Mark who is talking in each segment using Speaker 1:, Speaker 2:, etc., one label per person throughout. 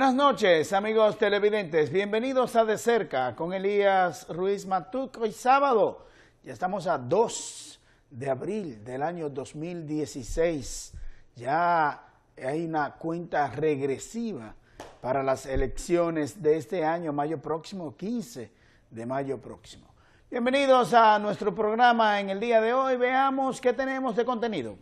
Speaker 1: Buenas noches, amigos televidentes. Bienvenidos a De Cerca con Elías Ruiz Matut. Hoy sábado, ya estamos a 2 de abril del año 2016. Ya hay una cuenta regresiva para las elecciones de este año, mayo próximo, 15 de mayo próximo. Bienvenidos a nuestro programa en el día de hoy. Veamos qué tenemos de contenido.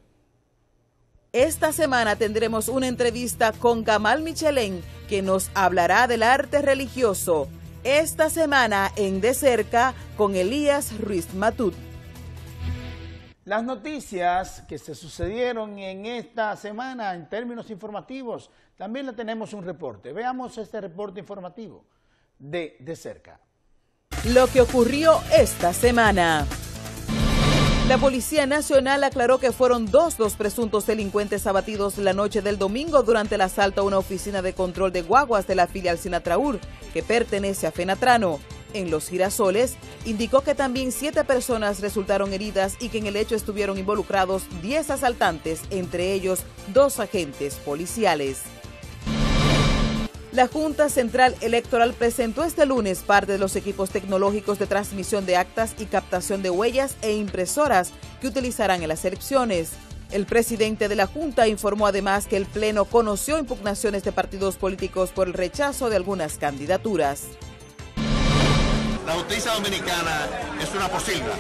Speaker 2: Esta semana tendremos una entrevista con Gamal Michelén, que nos hablará del arte religioso. Esta semana en De Cerca con Elías Ruiz Matut.
Speaker 1: Las noticias que se sucedieron en esta semana en términos informativos, también le tenemos un reporte. Veamos este reporte informativo de Cerca.
Speaker 2: Lo que ocurrió esta semana. La Policía Nacional aclaró que fueron dos los presuntos delincuentes abatidos la noche del domingo durante el asalto a una oficina de control de guaguas de la filial Sinatraur, que pertenece a Fenatrano. En Los Girasoles, indicó que también 7 personas resultaron heridas y que en el hecho estuvieron involucrados 10 asaltantes, entre ellos 2 agentes policiales. La Junta Central Electoral presentó este lunes parte de los equipos tecnológicos de transmisión de actas y captación de huellas e impresoras que utilizarán en las elecciones. El presidente de la Junta informó además que el Pleno conoció impugnaciones de partidos políticos por el rechazo de algunas candidaturas.
Speaker 3: La justicia dominicana es una posilga.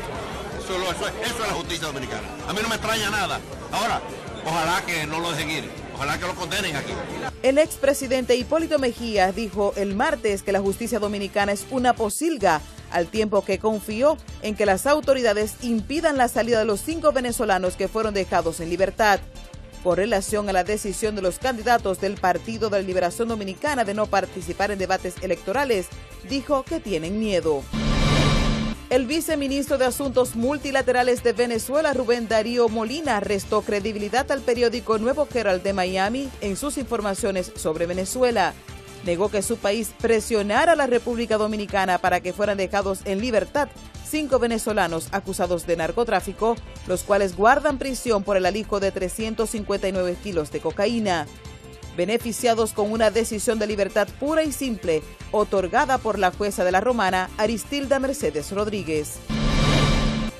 Speaker 3: Eso es la justicia dominicana. A mí no me extraña nada. Ahora, ojalá que no lo dejen ir. Ojalá que lo condenen aquí.
Speaker 2: El expresidente Hipólito Mejía dijo el martes que la justicia dominicana es una posilga, al tiempo que confió en que las autoridades impidan la salida de los 5 venezolanos que fueron dejados en libertad. Con relación a la decisión de los candidatos del Partido de la Liberación Dominicana de no participar en debates electorales, dijo que tienen miedo. El viceministro de Asuntos Multilaterales de Venezuela, Rubén Darío Molina, restó credibilidad al periódico Nuevo Herald de Miami en sus informaciones sobre Venezuela. Negó que su país presionara a la República Dominicana para que fueran dejados en libertad 5 venezolanos acusados de narcotráfico, los cuales guardan prisión por el alijo de 359 kilos de cocaína. Beneficiados con una decisión de libertad pura y simple, otorgada por la jueza de la Romana, Aristilda Mercedes Rodríguez.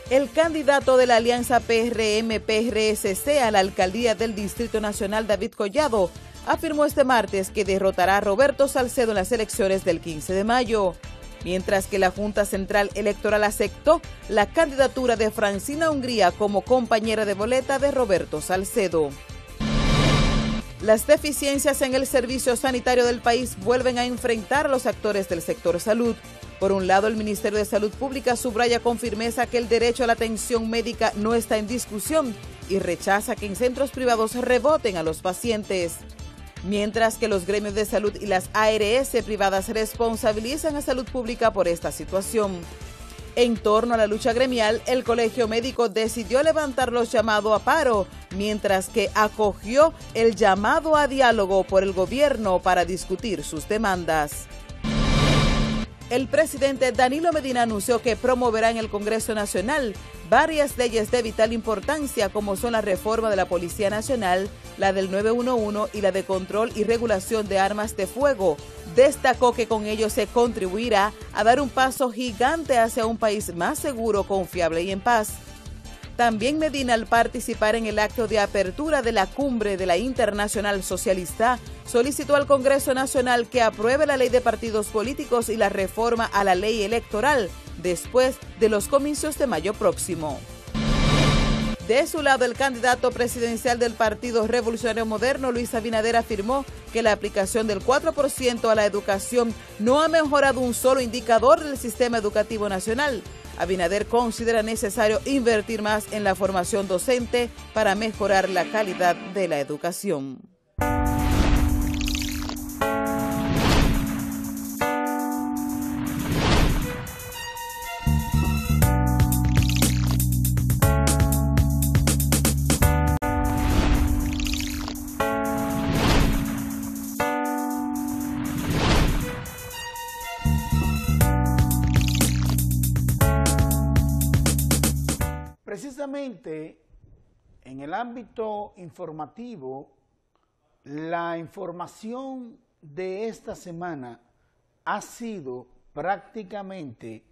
Speaker 2: El candidato de la alianza PRM-PRSC a la alcaldía del Distrito Nacional, David Collado, afirmó este martes que derrotará a Roberto Salcedo en las elecciones del 15 de mayo, mientras que la Junta Central Electoral aceptó la candidatura de Francina Hungría como compañera de boleta de Roberto Salcedo. Las deficiencias en el servicio sanitario del país vuelven a enfrentar a los actores del sector salud. Por un lado, el Ministerio de Salud Pública subraya con firmeza que el derecho a la atención médica no está en discusión y rechaza que en centros privados reboten a los pacientes. Mientras que los gremios de salud y las ARS privadas responsabilizan a Salud Pública por esta situación. En torno a la lucha gremial, el Colegio Médico decidió levantar los llamados a paro, mientras que acogió el llamado a diálogo por el gobierno para discutir sus demandas. El presidente Danilo Medina anunció que promoverá en el Congreso Nacional varias leyes de vital importancia, como son la reforma de la Policía Nacional, la del 911 y la de control y regulación de armas de fuego. Destacó que con ello se contribuirá a dar un paso gigante hacia un país más seguro, confiable y en paz. También Medina, al participar en el acto de apertura de la cumbre de la Internacional Socialista, solicitó al Congreso Nacional que apruebe la ley de partidos políticos y la reforma a la ley electoral después de los comicios de mayo próximo. De su lado, el candidato presidencial del Partido Revolucionario Moderno, Luis Abinader, afirmó que la aplicación del 4% a la educación no ha mejorado un solo indicador del sistema educativo nacional. Abinader considera necesario invertir más en la formación docente para mejorar la calidad de la educación.
Speaker 1: Precisamente en el ámbito informativo, la información de esta semana ha sido prácticamente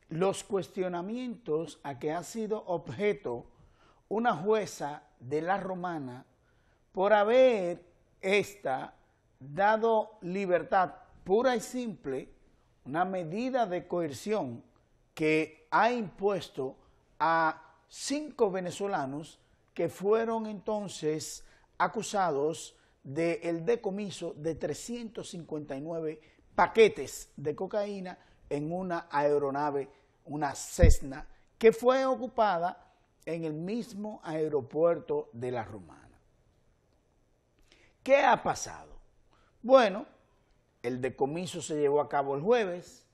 Speaker 1: los cuestionamientos a que ha sido objeto una jueza de la Romana por haber dado libertad pura y simple, una medida de coerción que ha impuesto a 5 venezolanos que fueron entonces acusados del decomiso de 359 paquetes de cocaína en una aeronave, una Cessna, que fue ocupada en el mismo aeropuerto de la Romana. ¿Qué ha pasado? Bueno, el decomiso se llevó a cabo el jueves,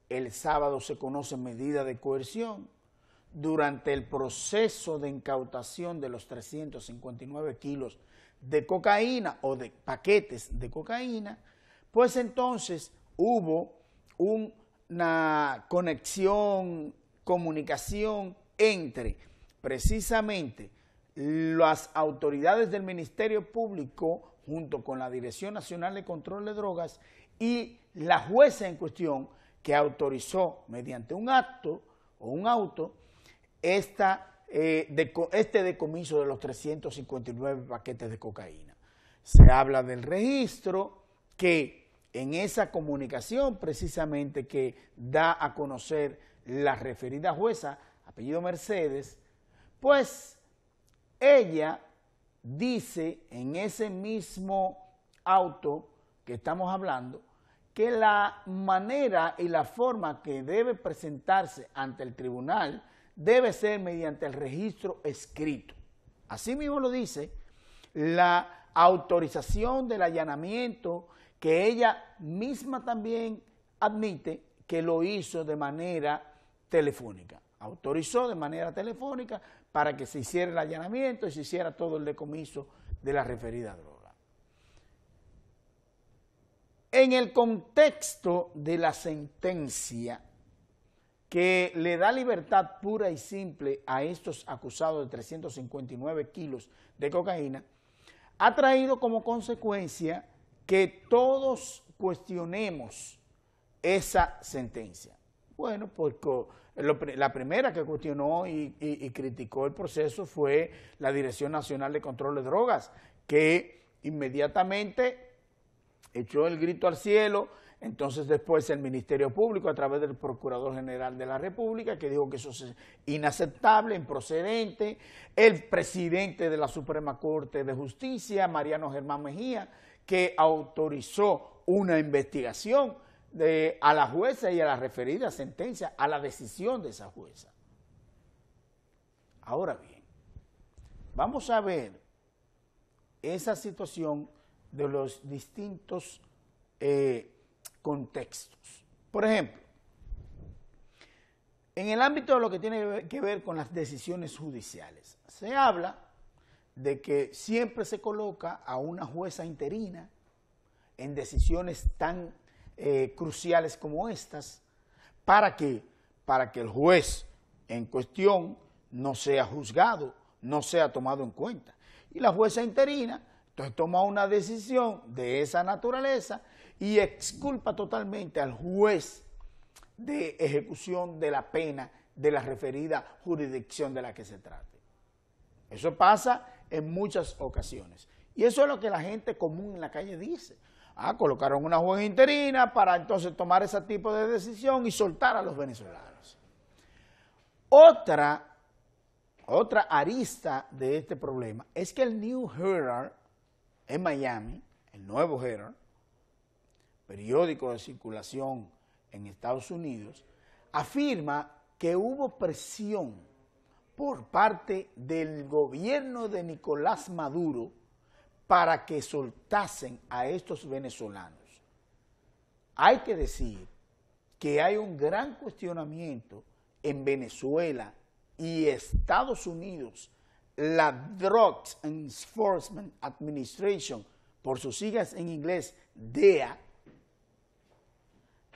Speaker 1: el sábado se conoce medida de coerción. Durante el proceso de incautación de los 359 kilos de cocaína o de paquetes de cocaína, pues entonces hubo una comunicación entre precisamente las autoridades del Ministerio Público junto con la Dirección Nacional de Control de Drogas y la jueza en cuestión que autorizó mediante un acto o un auto este decomiso de los 359 paquetes de cocaína. Se habla del registro que en esa comunicación precisamente que da a conocer la referida jueza, apellido Mercedes, pues ella dice en ese mismo auto que estamos hablando que la manera y la forma que debe presentarse ante el tribunal debe ser mediante el registro escrito. Así mismo lo dice la autorización del allanamiento, que ella misma también admite que lo hizo de manera telefónica. Autorizó de manera telefónica para que se hiciera el allanamiento y se hiciera todo el decomiso de la referida droga. En el contexto de la sentencia que le da libertad pura y simple a estos acusados de 359 kilos de cocaína, ha traído como consecuencia que todos cuestionemos esa sentencia. Bueno, porque la primera que cuestionó y criticó el proceso fue la Dirección Nacional de Control de Drogas, que inmediatamente echó el grito al cielo. Entonces después el Ministerio Público a través del Procurador General de la República, que dijo que eso es inaceptable, improcedente, el presidente de la Suprema Corte de Justicia, Mariano Germán Mejía, que autorizó una investigación a la jueza y a la referida sentencia, a la decisión de esa jueza. Ahora bien, vamos a ver esa situación de los distintos contextos. Por ejemplo, en el ámbito de lo que tiene que ver con las decisiones judiciales, se habla de que siempre se coloca a una jueza interina en decisiones tan cruciales como estas, ¿para qué? Para que el juez en cuestión no sea juzgado, no sea tomado en cuenta. Y la jueza interina entonces toma una decisión de esa naturaleza y exculpa totalmente al juez de ejecución de la pena de la referida jurisdicción de la que se trate. Eso pasa en muchas ocasiones. Y eso es lo que la gente común en la calle dice. Colocaron una jueza interina para entonces tomar ese tipo de decisión y soltar a los venezolanos. Otra arista de este problema es que el New Herald en Miami, el Nuevo Herald, periódico de circulación en Estados Unidos, afirma que hubo presión por parte del gobierno de Nicolás Maduro para que soltasen a estos venezolanos. Hay que decir que hay un gran cuestionamiento en Venezuela y Estados Unidos. La Drugs Enforcement Administration, por sus siglas en inglés, DEA,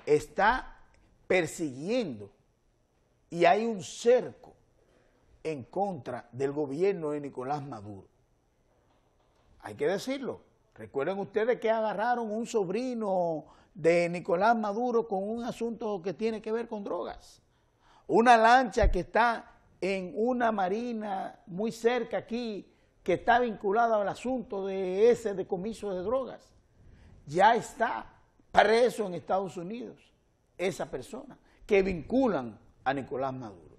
Speaker 1: está persiguiendo y hay un cerco en contra del gobierno de Nicolás Maduro. Hay que decirlo, Recuerden ustedes que agarraron un sobrino de Nicolás Maduro con un asunto que tiene que ver con drogas. Una lancha que está en una marina muy cerca aquí, que está vinculada al asunto de ese decomiso de drogas. Ya está preso en Estados Unidos esa persona que vinculan a Nicolás Maduro.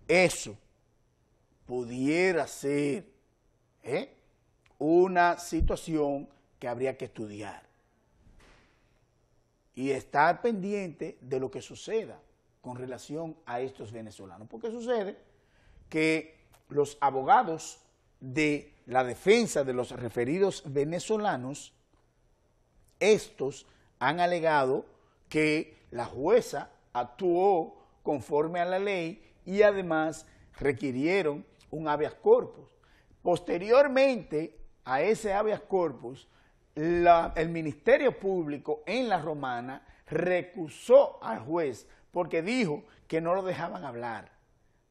Speaker 1: Eso pudiera ser una situación que habría que estudiar y estar pendiente de lo que suceda con relación a estos venezolanos. Porque sucede que los abogados de la defensa de los referidos venezolanos, estos han alegado que la jueza actuó conforme a la ley y además requirieron un habeas corpus. Posteriormente a ese habeas corpus, el Ministerio Público en La Romana recusó al juez porque dijo que no lo dejaban hablar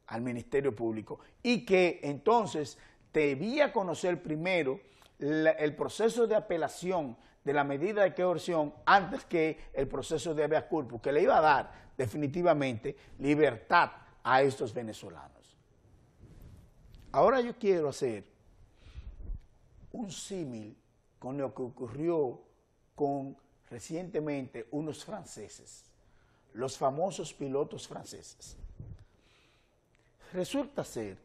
Speaker 1: al Ministerio Público y que entonces debía conocer primero el proceso de apelación de la medida de coerción antes que el proceso de habeas corpus, que le iba a dar definitivamente libertad a estos venezolanos. Ahora yo quiero hacer un símil con lo que ocurrió con recientemente unos franceses, los famosos pilotos franceses. Resulta ser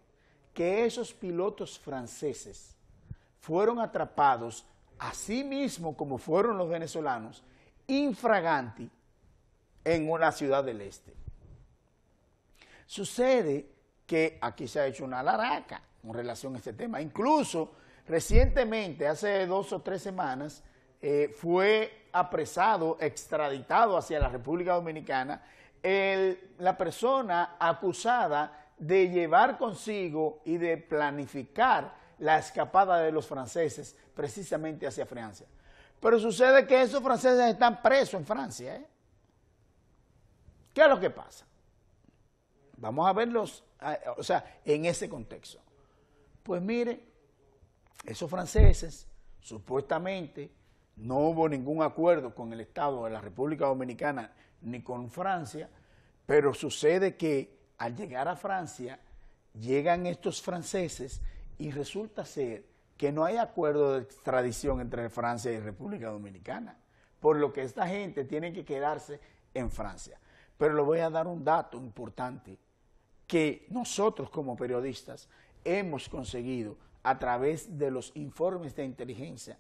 Speaker 1: que esos pilotos franceses fueron atrapados, así mismo como fueron los venezolanos, infraganti en una ciudad del este. Sucede que aquí se ha hecho una laraca con relación a este tema. Incluso recientemente, hace 2 o 3 semanas, fue apresado, extraditado hacia la República Dominicana, la persona acusada de llevar consigo y de planificar la escapada de los franceses precisamente hacia Francia. Pero sucede que esos franceses están presos en Francia. ¿Qué es lo que pasa? Vamos a verlos, o sea, en ese contexto. Pues mire, esos franceses supuestamente no hubo ningún acuerdo con el Estado de la República Dominicana ni con Francia, pero sucede que al llegar a Francia, llegan estos franceses y resulta ser que no hay acuerdo de extradición entre Francia y República Dominicana, por lo que esta gente tiene que quedarse en Francia. Pero le voy a dar un dato importante que nosotros como periodistas hemos conseguido a través de los informes de inteligencia.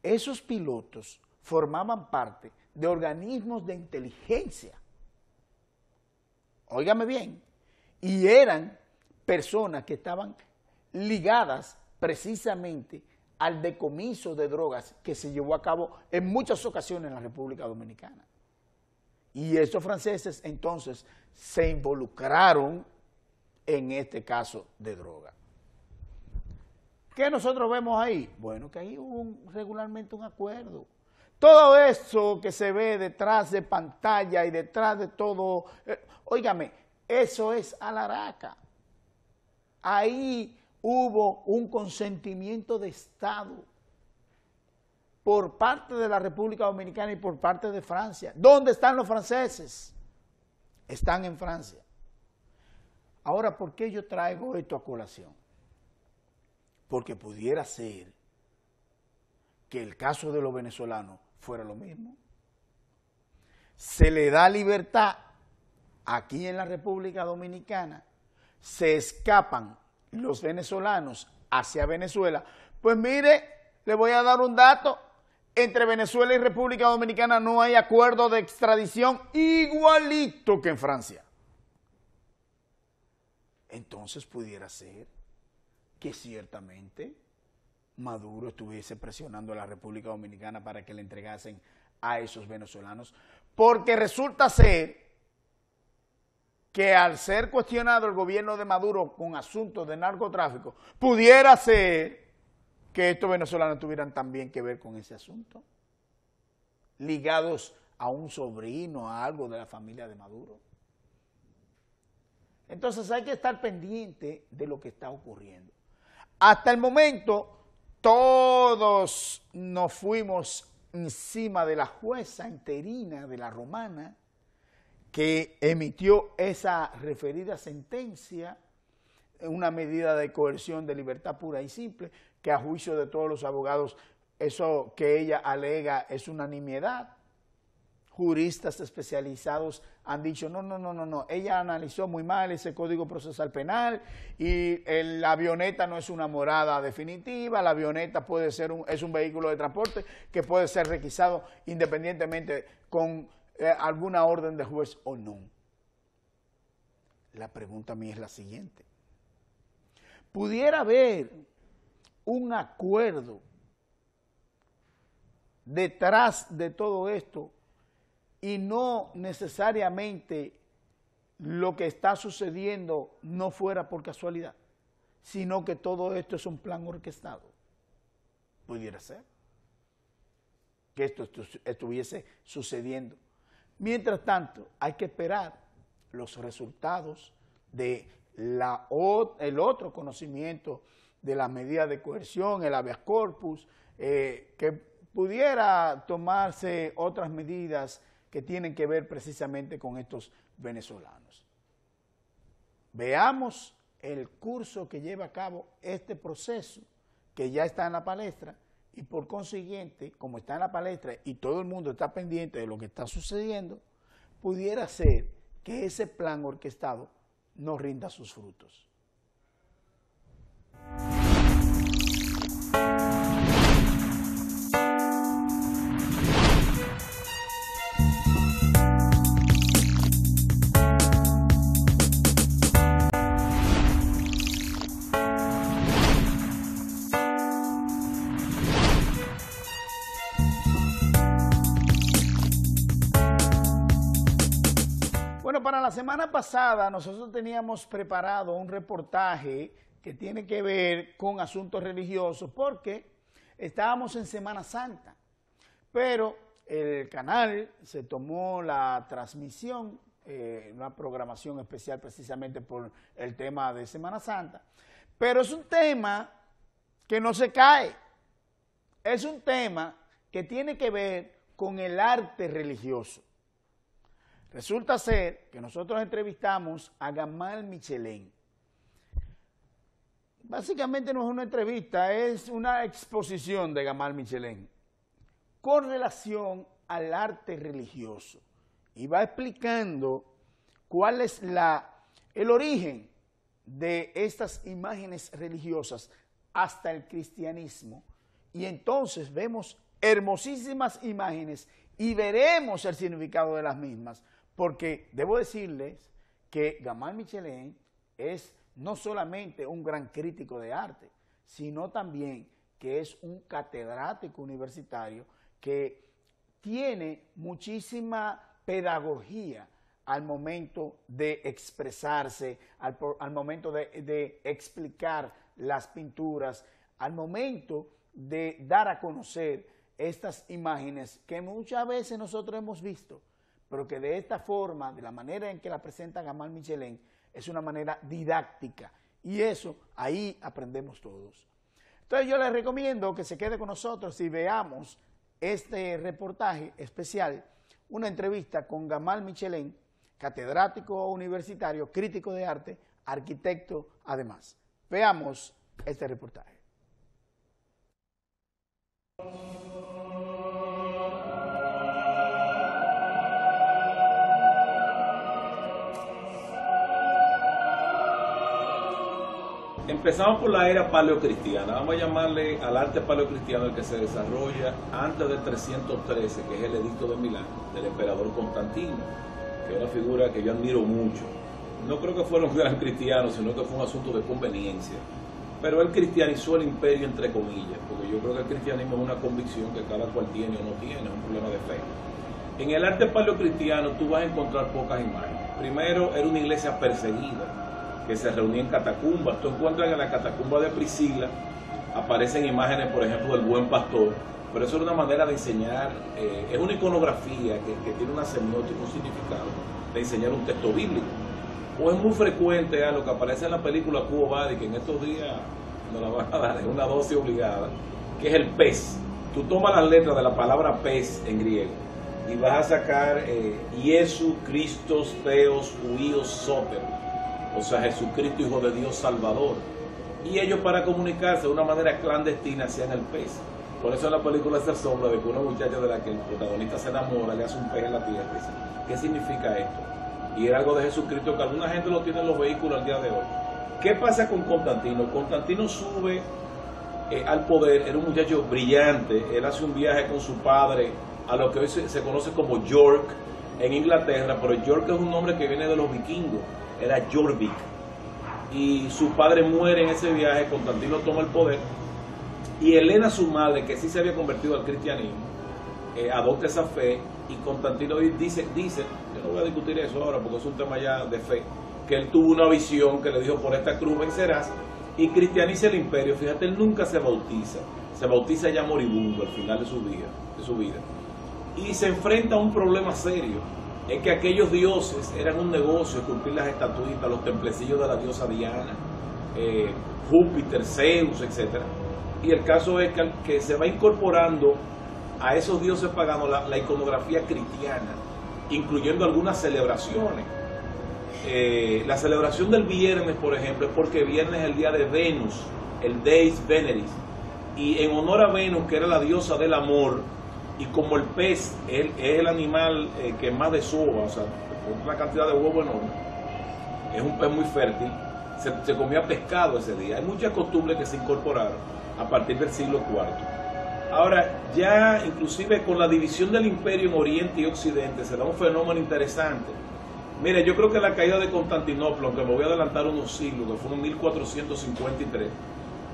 Speaker 1: Esos pilotos formaban parte de organismos de inteligencia. Óigame bien, y eran personas que estaban ligadas precisamente al decomiso de drogas que se llevó a cabo en muchas ocasiones en la República Dominicana. Y estos franceses entonces se involucraron en este caso de droga. ¿Qué nosotros vemos ahí? Bueno, que ahí hubo regularmente un acuerdo. Todo eso que se ve detrás de pantalla y detrás de todo, óigame, eso es alaraca. Ahí hubo un consentimiento de Estado por parte de la República Dominicana y por parte de Francia. ¿Dónde están los franceses? Están en Francia. Ahora, ¿por qué yo traigo esto a colación? Porque pudiera ser que el caso de los venezolanos fuera lo mismo. Se le da libertad aquí en la República Dominicana, se escapan los venezolanos hacia Venezuela. Pues mire, le voy a dar un dato, entre Venezuela y República Dominicana no hay acuerdo de extradición igualito que en Francia. Entonces pudiera ser que ciertamente Maduro estuviese presionando a la República Dominicana para que le entregasen a esos venezolanos, porque resulta ser que al ser cuestionado el gobierno de Maduro con asuntos de narcotráfico, pudiera ser que estos venezolanos tuvieran también que ver con ese asunto, ligados a un sobrino, a algo de la familia de Maduro. Entonces hay que estar pendiente de lo que está ocurriendo. Hasta el momento, todos nos fuimos encima de la jueza interina de la Romana que emitió esa referida sentencia, una medida de coerción de libertad pura y simple, que a juicio de todos los abogados, eso que ella alega es una nimiedad. Juristas especializados han dicho, no, ella analizó muy mal ese Código Procesal Penal y la avioneta no es una morada definitiva, la avioneta puede ser es un vehículo de transporte que puede ser requisado independientemente con alguna orden de juez o no. La pregunta a mí es la siguiente. ¿Pudiera haber un acuerdo detrás de todo esto y no necesariamente lo que está sucediendo no fuera por casualidad, sino que todo esto es un plan orquestado? Pudiera ser que esto estuviese sucediendo. Mientras tanto, hay que esperar los resultados de el otro conocimiento de las medidas de coerción, el habeas corpus, que pudiera tomarse otras medidas que tienen que ver precisamente con estos venezolanos. Veamos el curso que lleva a cabo este proceso, que ya está en la palestra, y por consiguiente, como está en la palestra y todo el mundo está pendiente de lo que está sucediendo, pudiera ser que ese plan orquestado no rinda sus frutos. Bueno, para la semana pasada nosotros teníamos preparado un reportaje que tiene que ver con asuntos religiosos porque estábamos en Semana Santa, pero el canal se tomó la transmisión, una programación especial precisamente por el tema de Semana Santa, pero es un tema que no se cae, es un tema que tiene que ver con el arte religioso. Resulta ser que nosotros entrevistamos a Gamal Michelén. Básicamente no es una entrevista, es una exposición de Gamal Michelén con relación al arte religioso. Y va explicando cuál es el origen de estas imágenes religiosas hasta el cristianismo. Y entonces vemos hermosísimas imágenes y veremos el significado de las mismas. Porque debo decirles que Gamal Michelén es no solamente un gran crítico de arte, sino también que es un catedrático universitario que tiene muchísima pedagogía al momento de expresarse, al momento de explicar las pinturas, al momento de dar a conocer estas imágenes que muchas veces nosotros hemos visto, pero que de esta forma, de la manera en que la presenta Gamal Michelén, es una manera didáctica. Y eso, ahí aprendemos todos. Entonces yo les recomiendo que se quede con nosotros y veamos este reportaje especial, una entrevista con Gamal Michelén, catedrático universitario, crítico de arte, arquitecto además. Veamos este reportaje.
Speaker 4: Empezamos por la era paleocristiana. Vamos a llamarle al arte paleocristiano el que se desarrolla antes del 313, que es el Edicto de Milán, del emperador Constantino, que es una figura que yo admiro mucho. No creo que fuera un gran cristiano, sino que fue un asunto de conveniencia. Pero él cristianizó el imperio entre comillas, porque yo creo que el cristianismo es una convicción que cada cual tiene o no tiene, es un problema de fe. En el arte paleocristiano tú vas a encontrar pocas imágenes. Primero, era una iglesia perseguida, que se reunía en catacumbas. Tú encuentras en la catacumba de Priscila, aparecen imágenes, por ejemplo, del buen pastor, pero eso es una manera de enseñar, es una iconografía que tiene una semiótica, un significado, de enseñar un texto bíblico. O es muy frecuente lo que aparece en la película Quo Vadis, que en estos días nos la van a dar, es una dosis obligada, que es el pez. Tú tomas las letras de la palabra pez en griego y vas a sacar Iesu, Christos, Theos, Huios, Soter, o sea, Jesucristo, Hijo de Dios, Salvador. Y ellos, para comunicarse de una manera clandestina, hacían el pez. Por eso en la película se asombra de que una muchacha de la que el protagonista se enamora le hace un pez en la tierra. Dice, ¿qué significa esto? Y era algo de Jesucristo que alguna gente lo tiene en los vehículos al día de hoy. ¿Qué pasa con Constantino? Constantino sube al poder, era un muchacho brillante, él hace un viaje con su padre a lo que hoy se conoce como York en Inglaterra, pero York es un nombre que viene de los vikingos, era Jorvik, y su padre muere en ese viaje. Constantino toma el poder y Helena, su madre, que sí se había convertido al cristianismo, adopta esa fe, y Constantino dice, yo no voy a discutir eso ahora porque es un tema ya de fe, que él tuvo una visión que le dijo, por esta cruz vencerás, y cristianiza el imperio. Fíjate, él nunca se bautiza ya moribundo al final de su vida, y se enfrenta a un problema serio, es que aquellos dioses eran un negocio, esculpir las estatuitas, los templecillos de la diosa Diana, Júpiter, Zeus, etc. Y el caso es que se va incorporando a esos dioses paganos la iconografía cristiana, incluyendo algunas celebraciones. La celebración del viernes, por ejemplo, es porque viernes es el día de Venus, el Deus Veneris, y en honor a Venus, que era la diosa del amor, y como el pez es el animal que más desova, o sea, con una cantidad de huevo enorme, es un pez muy fértil, se comía pescado ese día. Hay muchas costumbres que se incorporaron a partir del siglo IV. Ahora, ya inclusive con la división del imperio en Oriente y Occidente, se da un fenómeno interesante. Mire, yo creo que la caída de Constantinopla, aunque me voy a adelantar unos siglos, que fue en 1453,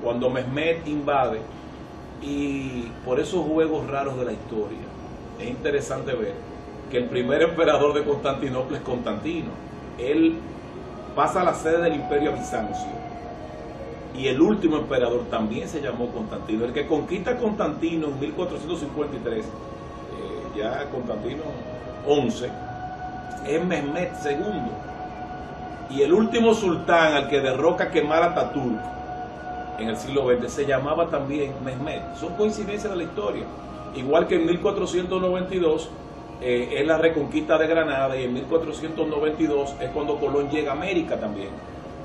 Speaker 4: cuando Mehmed invade, y por esos juegos raros de la historia, es interesante ver que el primer emperador de Constantinopla es Constantino. Él pasa a la sede del imperio bizancio, y el último emperador también se llamó Constantino. El que conquista a Constantino en 1453, ya Constantino 11, es Mehmed II, y el último sultán al que derroca Kemal Atatürk en el siglo XX se llamaba también Mehmed. Son coincidencias de la historia. Igual que en 1492 es la reconquista de Granada, y en 1492 es cuando Colón llega a América también.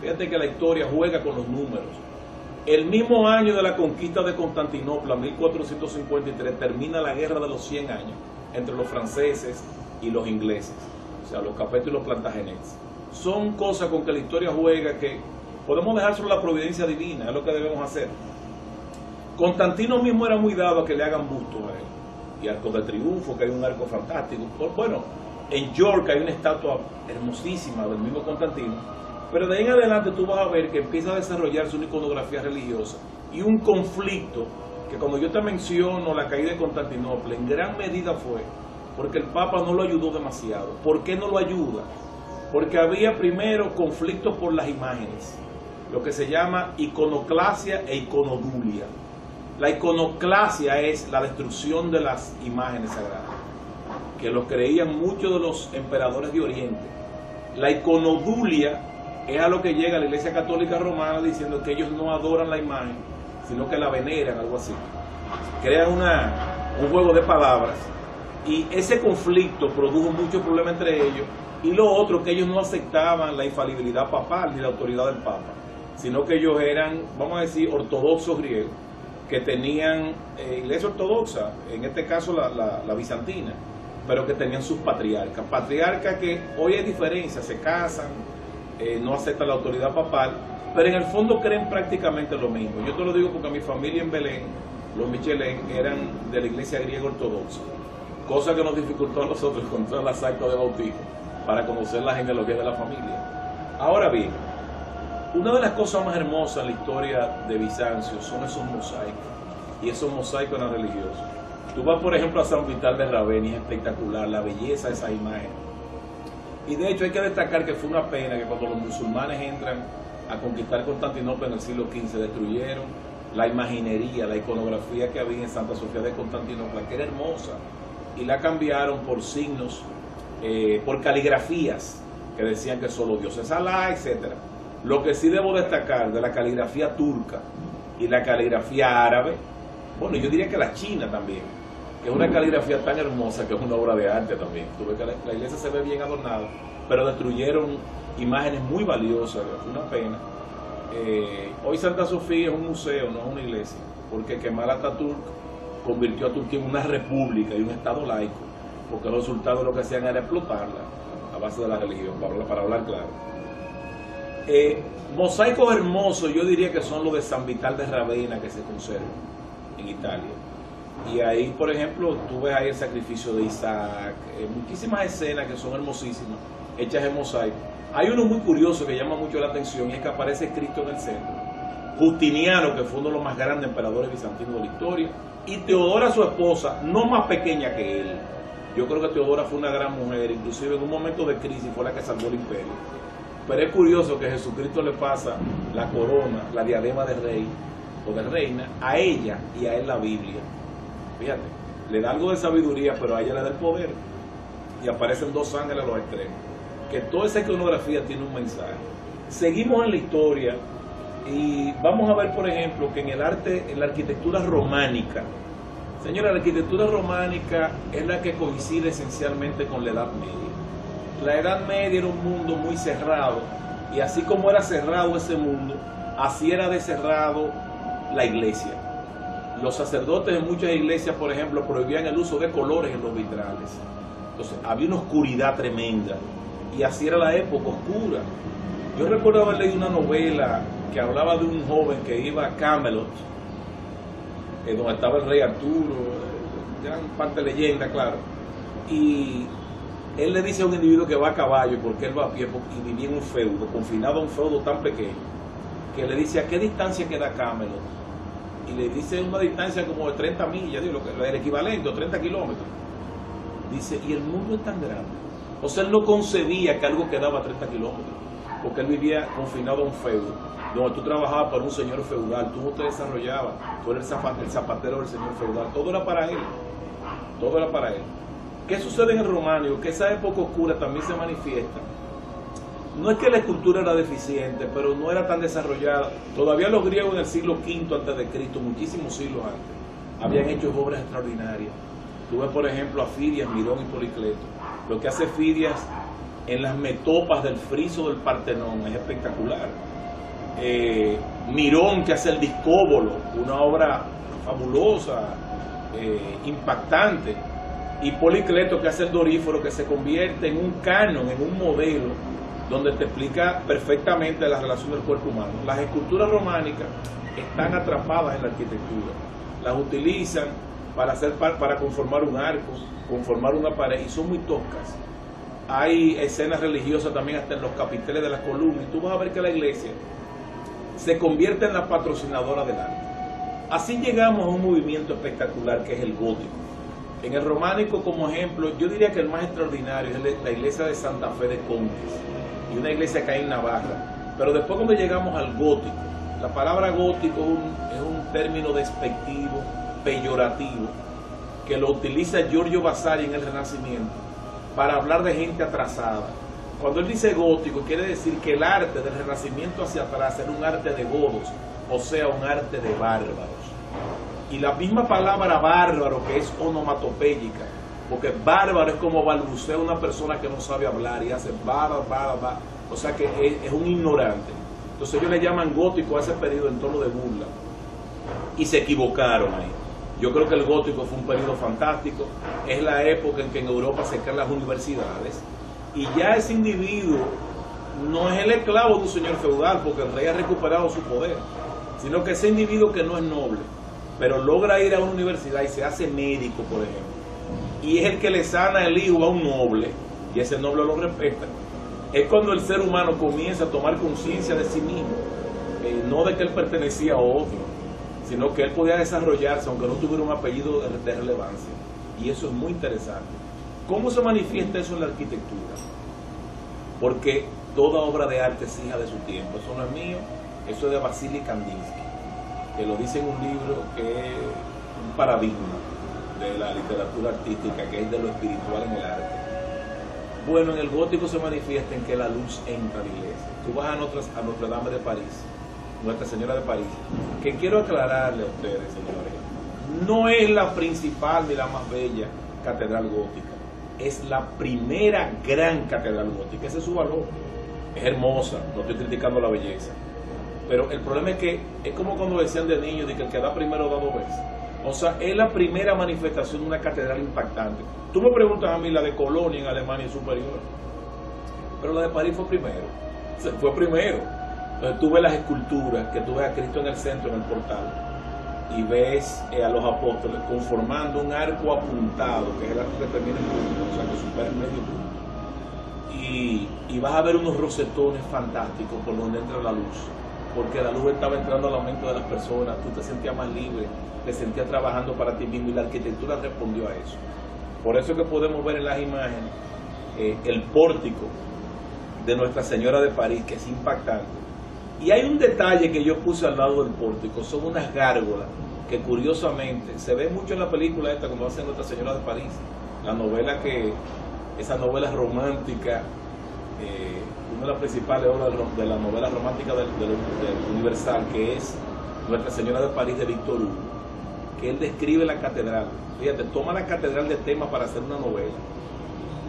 Speaker 4: Fíjate que la historia juega con los números. El mismo año de la conquista de Constantinopla, 1453, termina la guerra de los 100 años entre los franceses y los ingleses, o sea, los Capetos y los Plantagenets. Son cosas con que la historia juega, que podemos dejar sobre la providencia divina, es lo que debemos hacer. Constantino mismo era muy dado a que le hagan bustos a él, y arcos de triunfo, que hay un arco fantástico. Bueno, en York hay una estatua hermosísima del mismo Constantino, pero de ahí en adelante tú vas a ver que empieza a desarrollarse una iconografía religiosa y un conflicto que, cuando yo te menciono la caída de Constantinopla, en gran medida fue porque el Papa no lo ayudó demasiado. ¿Por qué no lo ayuda? Porque había primero conflictos por las imágenes, lo que se llama iconoclasia e iconodulia. La iconoclasia es la destrucción de las imágenes sagradas, que lo creían muchos de los emperadores de Oriente. La iconodulia es a lo que llega la Iglesia Católica Romana, diciendo que ellos no adoran la imagen, sino que la veneran, algo así. Crean un juego de palabras, y ese conflicto produjo muchos problemas entre ellos. Y lo otro, que ellos no aceptaban la infalibilidad papal ni la autoridad del Papa, sino que ellos eran, vamos a decir, ortodoxos griegos, que tenían iglesia ortodoxa, en este caso la bizantina, pero que tenían sus patriarcas que hoy hay diferencia, se casan, no aceptan la autoridad papal, pero en el fondo creen prácticamente lo mismo. Yo te lo digo porque mi familia en Belén, los Michelén, eran de la iglesia griega ortodoxa, cosa que nos dificultó a nosotros encontrar las actas de bautismo para conocer la genealogía de la familia. Ahora bien, una de las cosas más hermosas en la historia de Bizancio son esos mosaicos, y esos mosaicos eran religiosos. Tú vas, por ejemplo, a San Vital de Ravena, y es espectacular la belleza de esa imagen. Y de hecho hay que destacar que fue una pena que cuando los musulmanes entran a conquistar Constantinopla en el siglo XV, destruyeron la imaginería, la iconografía que había en Santa Sofía de Constantinopla, que era hermosa, y la cambiaron por signos, por caligrafías que decían que solo Dios es Alá, etc. Lo que sí debo destacar de la caligrafía turca y la caligrafía árabe, bueno, yo diría que la china también, que es una caligrafía tan hermosa que es una obra de arte también. Tú ves que la iglesia se ve bien adornada, pero destruyeron imágenes muy valiosas, es una pena. Hoy Santa Sofía es un museo, no es una iglesia, porque Kemal Atatürk convirtió a Turquía en una república y un estado laico, porque los resultados lo que hacían era explotarla a base de la religión, para hablar claro. Mosaicos hermosos yo diría que son los de San Vital de Ravenna, que se conservan en Italia, y ahí por ejemplo tú ves ahí el sacrificio de Isaac, muchísimas escenas que son hermosísimas hechas en mosaico. Hay uno muy curioso que llama mucho la atención, y es que aparece Cristo en el centro, Justiniano, que fue uno de los más grandes emperadores bizantinos de la historia, y Teodora, su esposa, no más pequeña que él. Yo creo que Teodora fue una gran mujer, inclusive en un momento de crisis fue la que salvó el imperio. Pero es curioso que Jesucristo le pasa la corona, la diadema de rey o de reina, a ella y a él la Biblia. Fíjate, le da algo de sabiduría, pero a ella le da el poder. Y aparecen dos ángeles a los extremos. Que toda esa iconografía tiene un mensaje. Seguimos en la historia y vamos a ver, por ejemplo, que en el arte, en la arquitectura románica, señora, la arquitectura románica es la que coincide esencialmente con la Edad Media. La Edad Media era un mundo muy cerrado, y así como era cerrado ese mundo, así era de cerrado la iglesia. Los sacerdotes en muchas iglesias, por ejemplo, prohibían el uso de colores en los vitrales. Entonces había una oscuridad tremenda, y así era la época oscura. Yo recuerdo haber leído una novela que hablaba de un joven que iba a Camelot, donde estaba el rey Arturo, gran parte de leyenda, claro, y él le dice a un individuo que va a caballo, porque él va a pie y vivía en un feudo, confinado a un feudo tan pequeño, que le dice: ¿a qué distancia queda Camelot? Y le dice una distancia como de 30 millas, digo, el equivalente, o 30 kilómetros. Dice: y el mundo es tan grande. O sea, él no concebía que algo quedaba a 30 kilómetros, porque él vivía confinado a un feudo, donde tú trabajabas para un señor feudal, tú no te desarrollabas, tú eres el zapatero del señor feudal, todo era para él, todo era para él. ¿Qué sucede en el románico? Que esa época oscura también se manifiesta. No es que la escultura era deficiente, pero no era tan desarrollada. Todavía los griegos en el siglo V a.C., muchísimos siglos antes, habían hecho obras extraordinarias. Tú ves, por ejemplo, a Fidias, Mirón y Policleto. Lo que hace Fidias en las metopas del friso del Partenón es espectacular. Mirón, que hace el Discóbolo, una obra fabulosa, impactante. Y Policleto, que hace el Doríforo, que se convierte en un canon, en un modelo, donde te explica perfectamente la relación del cuerpo humano. Las esculturas románicas están atrapadas en la arquitectura. Las utilizan para conformar un arco, conformar una pared, y son muy toscas. Hay escenas religiosas también hasta en los capiteles de las columnas, y tú vas a ver que la iglesia se convierte en la patrocinadora del arte. Así llegamos a un movimiento espectacular que es el gótico. En el románico, como ejemplo, yo diría que el más extraordinario es la iglesia de Santa Fe de Conques, y una iglesia que hay en Navarra. Pero después, cuando llegamos al gótico, la palabra gótico es un término despectivo, peyorativo, que lo utiliza Giorgio Vasari en el Renacimiento para hablar de gente atrasada. Cuando él dice gótico, quiere decir que el arte del Renacimiento hacia atrás era un arte de godos, o sea, un arte de bárbaros. Y la misma palabra bárbaro, que es onomatopéyica, porque bárbaro es como balbucea una persona que no sabe hablar y hace ba, o sea que es un ignorante. Entonces ellos le llaman gótico a ese periodo en tono de burla, y se equivocaron ahí. Yo creo que el gótico fue un periodo fantástico, es la época en que en Europa se crean las universidades, y ya ese individuo no es el esclavo de un señor feudal, porque el rey ha recuperado su poder, sino que ese individuo que no es noble, pero logra ir a una universidad y se hace médico, por ejemplo, y es el que le sana el hijo a un noble, y ese noble lo respeta. Es cuando el ser humano comienza a tomar conciencia de sí mismo, no de que él pertenecía a otro, sino que él podía desarrollarse aunque no tuviera un apellido de relevancia. Y eso es muy interesante. ¿Cómo se manifiesta eso en la arquitectura? Porque toda obra de arte es hija de su tiempo. Eso no es mío, eso es de Vasily Kandinsky, que lo dice en un libro que es un paradigma de la literatura artística, que es de lo espiritual en el arte. Bueno, en el gótico se manifiesta en que la luz entra a la iglesia. Tú vas a Notre Dame de París Nuestra Señora de París, que quiero aclararle a ustedes, señores, no es la principal ni la más bella catedral gótica, es la primera gran catedral gótica, ese es su valor. Es hermosa, no estoy criticando la belleza, pero el problema es que es como cuando decían de niños de que el que da primero da dos veces. O sea, es la primera manifestación de una catedral impactante. Tú me preguntas a mí, la de Colonia en Alemania es superior, pero la de París fue primero. Fue primero. Entonces tú ves las esculturas, que tú ves a Cristo en el centro, en el portal, y ves a los apóstoles conformando un arco apuntado, que es el arco que termina en punto, o sea, que supera el medio punto. Y vas a ver unos rosetones fantásticos por donde entra la luz, porque la luz estaba entrando al mente de las personas, tú te sentías más libre, te sentías trabajando para ti mismo, y la arquitectura respondió a eso. Por eso que podemos ver en las imágenes el pórtico de Nuestra Señora de París, que es impactante. Y hay un detalle que yo puse al lado del pórtico, son unas gárgolas que curiosamente se ve mucho en la película esta cuando hace Nuestra Señora de París, la novela esa novela romántica, una de las principales obras de la novela romántica del Universal, que es Nuestra Señora de París de Víctor Hugo, que él describe la catedral. Fíjate, toma la catedral de tema para hacer una novela.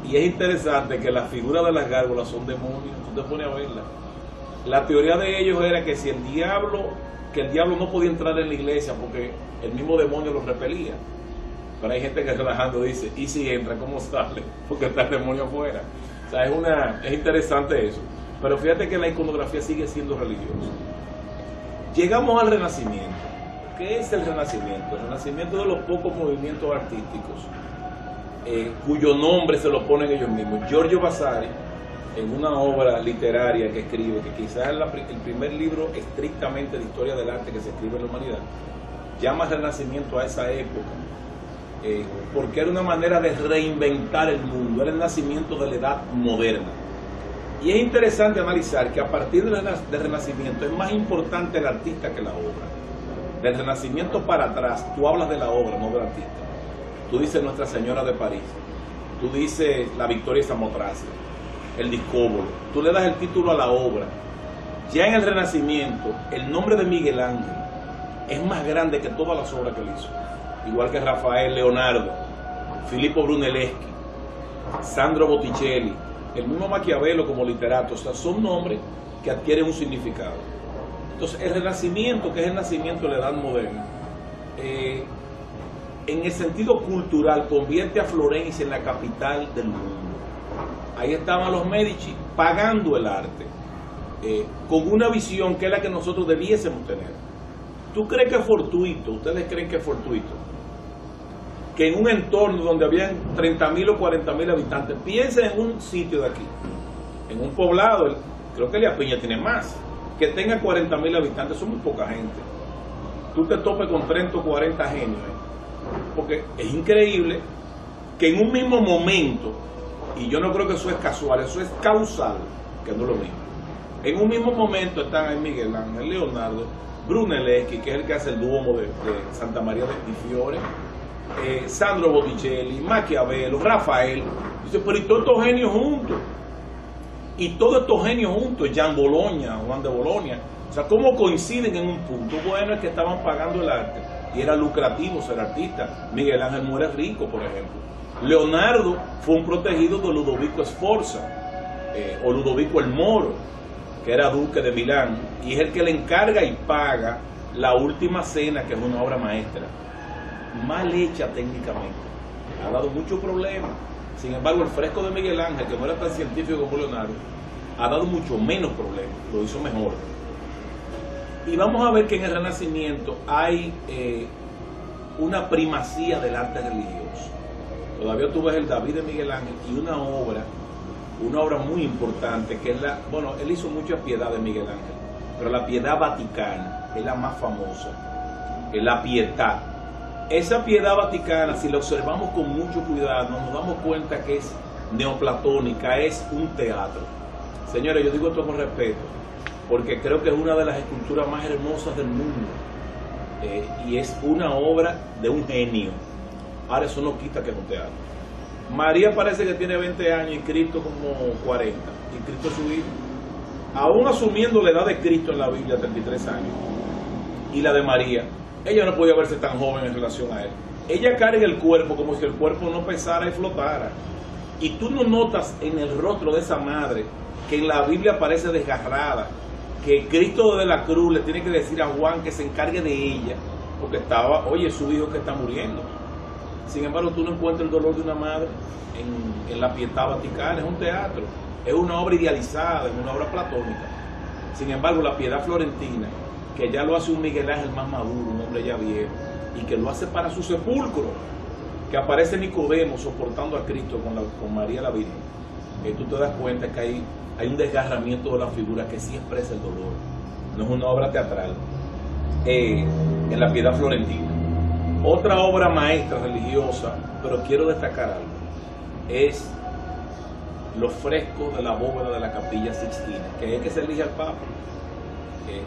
Speaker 4: Y es interesante que las figuras de las gárgolas son demonios, tú te pones a verla. La teoría de ellos era que el diablo no podía entrar en la iglesia porque el mismo demonio lo repelía. Pero hay gente que relajando dice, ¿y si entra, cómo sale? Porque está el demonio afuera. O sea, es interesante eso. Pero fíjate que la iconografía sigue siendo religiosa. Llegamos al Renacimiento. ¿Qué es el Renacimiento? El Renacimiento es de los pocos movimientos artísticos cuyo nombre se lo ponen ellos mismos. Giorgio Vasari, en una obra literaria que escribe, que quizás es el primer libro estrictamente de historia del arte que se escribe en la humanidad, llama Renacimiento a esa época, porque era una manera de reinventar el mundo, era el nacimiento de la edad moderna. Y es interesante analizar que a partir del Renacimiento es más importante el artista que la obra. Del Renacimiento para atrás, tú hablas de la obra, no del artista. Tú dices Nuestra Señora de París, tú dices la Victoria y Samotracia, el Discóbolo, tú le das el título a la obra. Ya en el Renacimiento, el nombre de Miguel Ángel es más grande que todas las obras que él hizo, igual que Rafael, Leonardo, Filippo Brunelleschi, Sandro Botticelli, el mismo Maquiavelo como literato. O sea, son nombres que adquieren un significado. Entonces, el Renacimiento, que es el nacimiento de la edad moderna, en el sentido cultural, convierte a Florencia en la capital del mundo. Ahí estaban los Medici pagando el arte, con una visión que es la que nosotros debiésemos tener. ¿Tú crees que es fortuito? ¿Ustedes creen que es fortuito que en un entorno donde habían 30.000 o 40.000 habitantes, piensen en un sitio de aquí, en un poblado, creo que Elías Piña tiene más, que tenga 40.000 habitantes, son muy poca gente, tú te topes con 30 o 40 genios, porque es increíble que en un mismo momento, y yo no creo que eso es casual, eso es causal, que no es lo mismo, en un mismo momento están ahí Miguel Ángel, Leonardo, Brunelleschi, que es el que hace el Duomo de Santa María di Fiore, Sandro Botticelli, Maquiavelo, Rafael. Dice, pero y todos estos genios juntos, y todos estos genios juntos, Juan de Bologna, o sea, ¿cómo coinciden en un punto? Bueno, es que estaban pagando el arte y era lucrativo ser artista. Miguel Ángel muere rico, por ejemplo. Leonardo fue un protegido de Ludovico Sforza, o Ludovico el Moro, que era duque de Milán, y es el que le encarga y paga La Última Cena, que es una obra maestra, mal hecha técnicamente, ha dado muchos problemas. Sin embargo, el fresco de Miguel Ángel, que no era tan científico como Leonardo, ha dado mucho menos problemas, lo hizo mejor. Y vamos a ver que en el Renacimiento hay una primacía del arte religioso. Todavía tú ves el David de Miguel Ángel y una obra muy importante, que es él hizo mucha piedad de Miguel Ángel, pero la Piedad Vaticana es la más famosa, es la Pietà. Esa Piedad Vaticana, si la observamos con mucho cuidado, nos damos cuenta que es neoplatónica, es un teatro. Señores, yo digo esto con respeto, porque creo que es una de las esculturas más hermosas del mundo, y es una obra de un genio. Ahora eso no quita que es un teatro. María parece que tiene 20 años y Cristo como 40, y Cristo es su hijo. aún asumiendo la edad de Cristo en la Biblia, 33 años, y la de María, ella no podía verse tan joven en relación a él. Ella carga el cuerpo como si el cuerpo no pesara y flotara. Y tú no notas en el rostro de esa madre, que en la Biblia parece desgarrada, que Cristo de la cruz le tiene que decir a Juan que se encargue de ella, porque estaba, oye, su hijo que está muriendo. Sin embargo, tú no encuentras el dolor de una madre en la Pietà Vaticana. Es un teatro, es una obra idealizada, es una obra platónica. Sin embargo, la Piedad Florentina, que ya lo hace un Miguel Ángel más maduro, un hombre ya viejo, y que lo hace para su sepulcro, que aparece Nicodemo soportando a Cristo con María la Virgen, tú te das cuenta que hay un desgarramiento de la figura que sí expresa el dolor. No es una obra teatral. En la Piedad Florentina. Otra obra maestra religiosa, pero quiero destacar algo, es los frescos de la bóveda de la Capilla Sixtina, que es que se elige al Papa.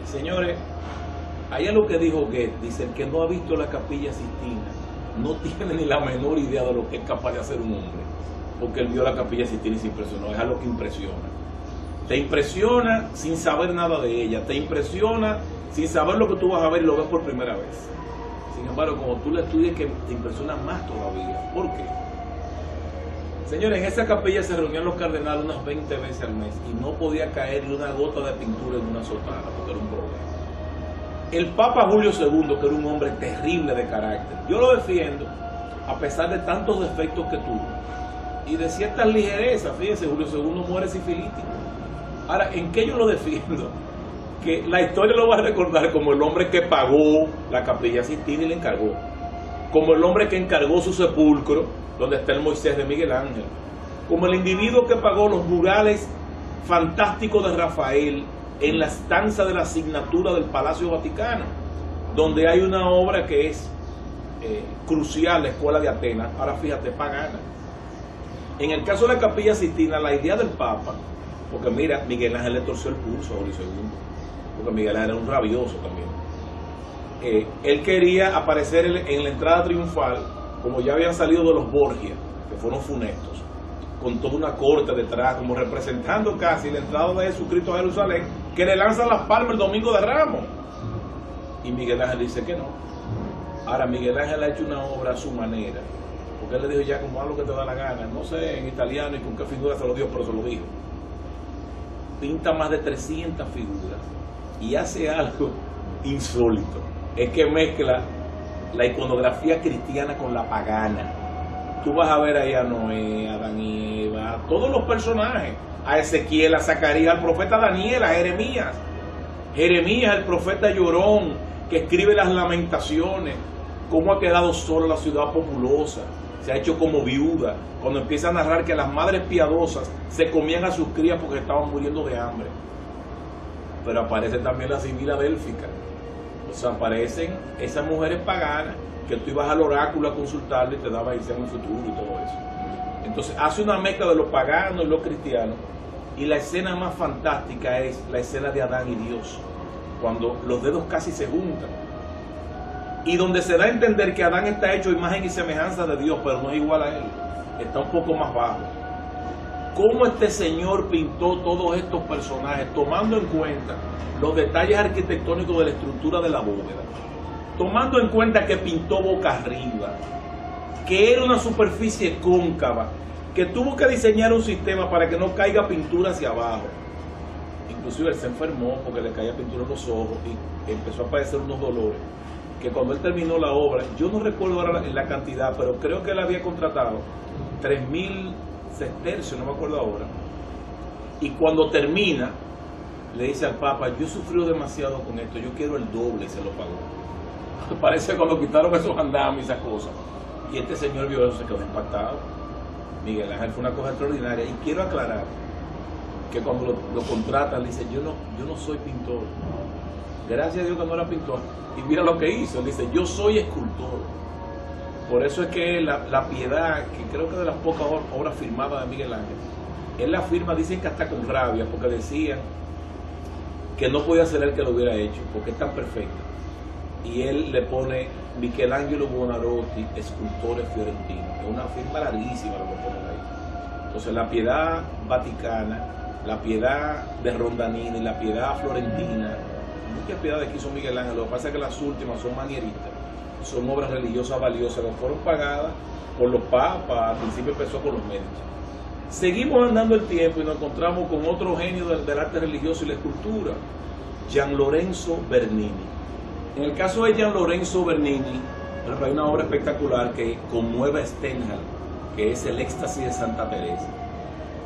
Speaker 4: Señores, hay algo que dijo Goethe, dice: el que no ha visto la Capilla Sixtina no tiene ni la menor idea de lo que es capaz de hacer un hombre, porque él vio la Capilla Sixtina y se impresionó. Es algo que impresiona. Te impresiona sin saber nada de ella, te impresiona sin saber lo que tú vas a ver y lo ves por primera vez. Sin embargo, cuando tú la estudias, que te impresiona más todavía. ¿Por qué? Señores, en esa capilla se reunían los cardenales unas 20 veces al mes y no podía caer ni una gota de pintura en una sotana, porque era un problema. El Papa Julio II, que era un hombre terrible de carácter, yo lo defiendo, a pesar de tantos defectos que tuvo y de ciertas ligerezas. Fíjense, Julio II muere sifilítico. Ahora, ¿en qué yo lo defiendo? Que la historia lo va a recordar como el hombre que pagó la Capilla Sixtina y le encargó, como el hombre que encargó su sepulcro, donde está el Moisés de Miguel Ángel, como el individuo que pagó los murales fantásticos de Rafael en la estanza de la asignatura del Palacio Vaticano, donde hay una obra que es crucial, la Escuela de Atenas, ahora fíjate, pagana. En el caso de la Capilla Sixtina, la idea del Papa, porque mira, Miguel Ángel le torció el pulso a Julio II, porque Miguel Ángel era un rabioso también. Él quería aparecer en la entrada triunfal, como ya habían salido de los Borgia, que fueron funestos, con toda una corte detrás, como representando casi la entrada de Jesucristo a Jerusalén, que le lanzan las palmas el domingo de Ramos. Y Miguel Ángel dice que no. Ahora, Miguel Ángel ha hecho una obra a su manera, porque él le dijo: ya, como haz lo que te da la gana, no sé en italiano y con qué figura se lo dio, pero se lo dijo. Pinta más de 300 figuras y hace algo insólito, es que mezcla la iconografía cristiana con la pagana. Tú vas a ver ahí a Noé, a Adán y Eva, a todos los personajes, a Ezequiel, a Zacarías, al profeta Daniel, a Jeremías, el profeta llorón, que escribe las lamentaciones, cómo ha quedado sola la ciudad populosa, se ha hecho como viuda, cuando empieza a narrar que las madres piadosas se comían a sus crías porque estaban muriendo de hambre. Pero aparece también la Sibila Délfica, o sea, aparecen esas mujeres paganas que tú ibas al oráculo a consultarle y te daba visión en el futuro y todo eso. Entonces hace una mezcla de lo pagano y lo cristiano, y la escena más fantástica es la escena de Adán y Dios, cuando los dedos casi se juntan, y donde se da a entender que Adán está hecho imagen y semejanza de Dios, pero no es igual a él, está un poco más bajo. Cómo este señor pintó todos estos personajes, tomando en cuenta los detalles arquitectónicos de la estructura de la bóveda, tomando en cuenta que pintó boca arriba, que era una superficie cóncava, que tuvo que diseñar un sistema para que no caiga pintura hacia abajo. Inclusive él se enfermó porque le caía pintura en los ojos y empezó a padecer unos dolores, que cuando él terminó la obra, yo no recuerdo ahora la cantidad, pero creo que él había contratado 3.000 sestercios, no me acuerdo ahora, y cuando termina le dice al Papa: yo he sufrido demasiado con esto, yo quiero el doble, y se lo pagó. Parece cuando quitaron esos andamios y esas cosas, y este señor vio eso, se quedó impactado. Miguel Ángel fue una cosa extraordinaria, y quiero aclarar que cuando lo contratan le dice: yo no soy pintor, gracias a Dios que no era pintor, y mira lo que hizo, él dice: yo soy escultor. Por eso es que la Piedad, que creo que es de las pocas obras firmadas de Miguel Ángel, él la firma, dicen que hasta con rabia, porque decían que no podía ser él que lo hubiera hecho, porque es tan perfecta. Y él le pone Michelangelo Buonarroti, escultores fiorentinos, que es una firma larguísima lo que ponen ahí. Entonces la Piedad Vaticana la Piedad de Rondanini, la Piedad florentina, muchas piedades que hizo Miguel Ángel. Lo que pasa es que las últimas son manieristas, son obras religiosas valiosas que fueron pagadas por los papas. Al principio empezó por los Médici. Seguimos andando el tiempo y nos encontramos con otro genio del arte religioso y la escultura, Gian Lorenzo Bernini. En el caso de Gian Lorenzo Bernini, hay una obra espectacular que conmueve a Stendhal, que es el éxtasis de Santa Teresa.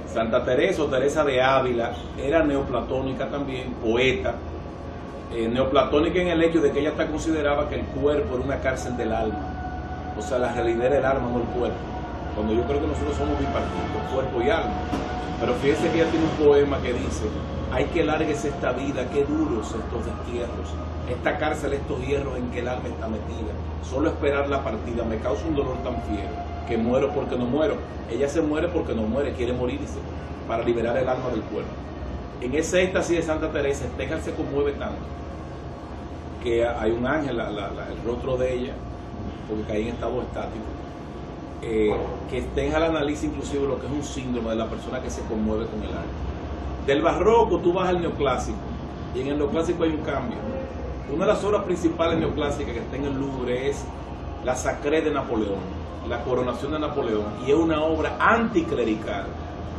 Speaker 4: Santa Teresa o Teresa de Ávila era neoplatónica también, poeta, neoplatónica en el hecho de que ella hasta consideraba que el cuerpo era una cárcel del alma, o sea, la realidad era el alma, no el cuerpo, cuando yo creo que nosotros somos bipartidos, cuerpo y alma. Pero fíjese que ella tiene un poema que dice: ay, que largues esta vida, qué duros estos destierros, esta cárcel, estos hierros en que el alma está metida, solo esperar la partida me causa un dolor tan fiero, que muero porque no muero. Ella se muere porque no muere, quiere morirse para liberar el alma del cuerpo. En ese éxtasis de Santa Teresa, Stendhal se conmueve tanto que hay un ángel, el rostro de ella, porque cae en estado estático, que Stendhal analiza inclusive lo que es un síndrome de la persona que se conmueve con el arte. Del barroco tú vas al neoclásico, y en el neoclásico hay un cambio. Una de las obras principales neoclásicas que está en el Louvre es la Sacrée de Napoleón, la coronación de Napoleón, y es una obra anticlerical.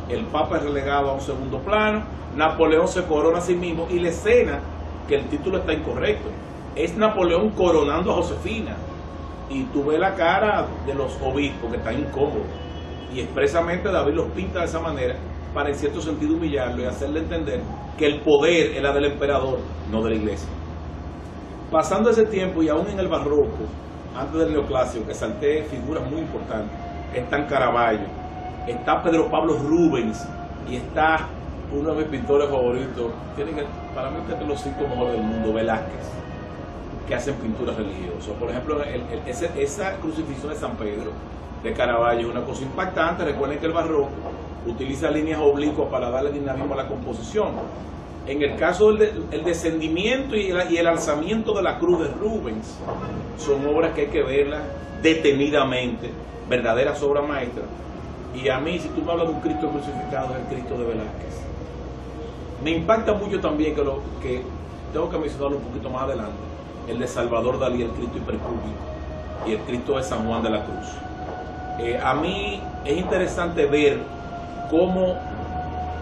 Speaker 4: El Papa es relegado a un segundo plano, Napoleón se corona a sí mismo, y la escena, que el título está incorrecto, es Napoleón coronando a Josefina, y tú ves la cara de los obispos que están incómodos, y expresamente David los pinta de esa manera para en cierto sentido humillarlo y hacerle entender que el poder era del emperador, no de la iglesia. Pasando ese tiempo, y aún en el barroco, antes del neoclásico, que salté figuras muy importantes, están Caravaggio, está Pedro Pablo Rubens, y está uno de mis pintores favoritos, para mí está entre los 5 mejores del mundo, Velázquez, que hacen pinturas religiosas. Por ejemplo, esa crucifixión de San Pedro de Caravaggio es una cosa impactante. Recuerden que el barroco utiliza líneas oblicuas para darle dinamismo a la composición. En el caso del descendimiento y el alzamiento de la cruz de Rubens, son obras que hay que verlas detenidamente, verdaderas obras maestras. Y a mí, si tú me hablas de un Cristo crucificado, es el Cristo de Velázquez. Me impacta mucho también que tengo que mencionarlo un poquito más adelante, el de Salvador Dalí, el Cristo hipercúbico, y el Cristo de San Juan de la Cruz. A mí es interesante ver cómo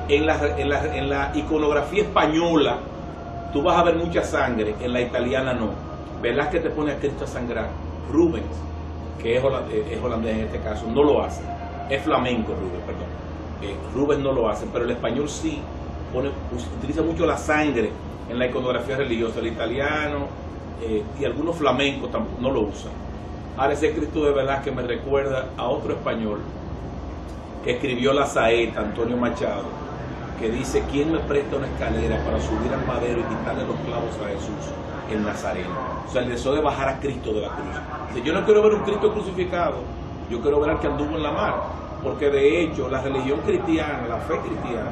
Speaker 4: en la iconografía española tú vas a ver mucha sangre, en la italiana no. Velázquez te pone a Cristo a sangrar. Rubens, que es holandés en este caso, no lo hace. Es flamenco Rubens, perdón. Rubens no lo hace, pero el español sí utiliza mucho la sangre en la iconografía religiosa. El italiano y algunos flamencos no lo usan. Ahora ese Cristo de Velázquez me recuerda a otro español que escribió la saeta, Antonio Machado, que dice: ¿quién me presta una escalera para subir al madero y quitarle los clavos a Jesús, el Nazareno? O sea, el deseo de bajar a Cristo de la cruz. Dice: yo no quiero ver un Cristo crucificado, yo quiero ver al que anduvo en la mar. Porque de hecho la religión cristiana, la fe cristiana,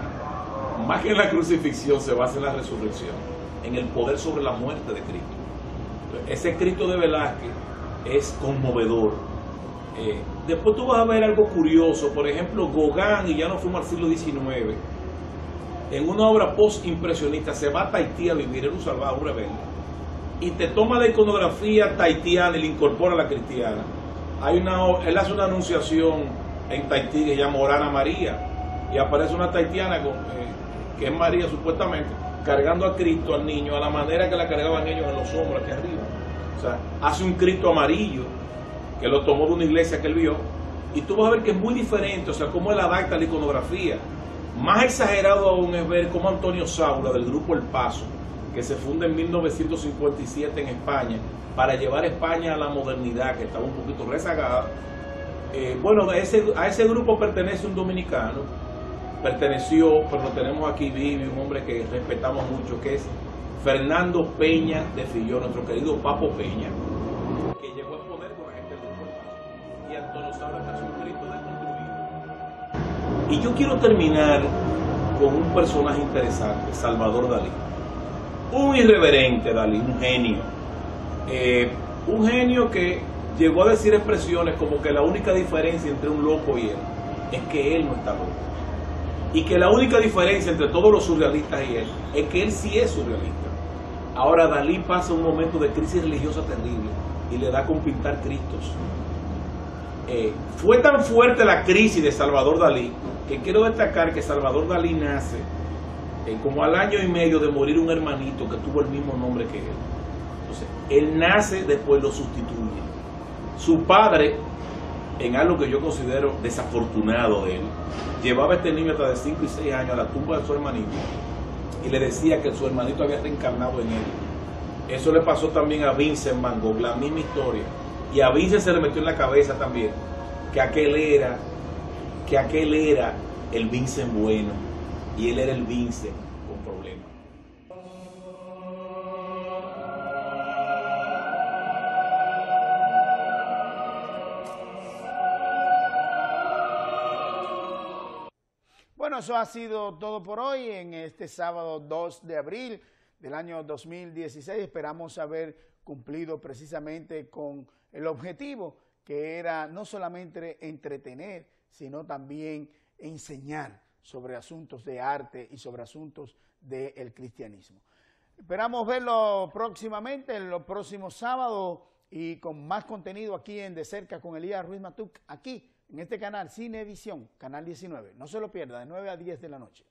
Speaker 4: más que en la crucifixión, se basa en la resurrección, en el poder sobre la muerte de Cristo. Ese Cristo de Velázquez es conmovedor. Después tú vas a ver algo curioso. Por ejemplo, Gauguin, y ya no fuimos al siglo XIX, en una obra post-impresionista se va a Tahití a vivir, era un salvaje, un rebelde, y te toma la iconografía tahitiana y la incorpora a la cristiana. Él hace una anunciación en Tahití que se llama Orana María, y aparece una tahitiana que es María supuestamente, cargando a Cristo, al niño, a la manera que la cargaban ellos en los hombros aquí arriba. O sea, hace un Cristo amarillo que lo tomó de una iglesia que él vio, y tú vas a ver que es muy diferente, o sea, cómo él adapta la iconografía. Más exagerado aún es ver cómo Antonio Saura, del grupo El Paso, que se funda en 1957 en España, para llevar a España a la modernidad, que estaba un poquito rezagada. A ese grupo pertenece un dominicano, pero lo tenemos aquí vivo, un hombre que respetamos mucho, que es Fernando Peña de Filló, nuestro querido Papo Peña, que llegó a exponer con la gente del grupo El Paso. Y Antonio Saura está un Cristo deconstruido. Y yo quiero terminar con un personaje interesante, Salvador Dalí. Un irreverente Dalí, un genio. Un genio que llegó a decir expresiones como que la única diferencia entre un loco y él es que él no está loco. Y que la única diferencia entre todos los surrealistas y él es que él sí es surrealista. Ahora Dalí pasa un momento de crisis religiosa terrible y le da con pintar Cristos. Fue tan fuerte la crisis de Salvador Dalí que quiero destacar que Salvador Dalí nace como al año y medio de morir un hermanito que tuvo el mismo nombre que él. Entonces, él nace, después lo sustituye. Su padre, en algo que yo considero desafortunado de él, llevaba a este niño hasta de 5 y 6 años a la tumba de su hermanito y le decía que su hermanito había reencarnado en él. Eso le pasó también a Vincent Van Gogh, la misma historia. Y a Vincent se le metió en la cabeza también que aquel era el Vincent bueno y él era el Vincent con problemas.
Speaker 1: Bueno, eso ha sido todo por hoy en este sábado 2 de abril del año 2016. Esperamos haber cumplido precisamente con el objetivo, que era no solamente entretener, sino también enseñar sobre asuntos de arte y sobre asuntos del cristianismo. Esperamos verlo próximamente, en los próximos sábados, y con más contenido aquí en De Cerca con Elías Ruiz Matuk, aquí en este canal Cinevisión, canal 19. No se lo pierda, de 9 a 10 de la noche.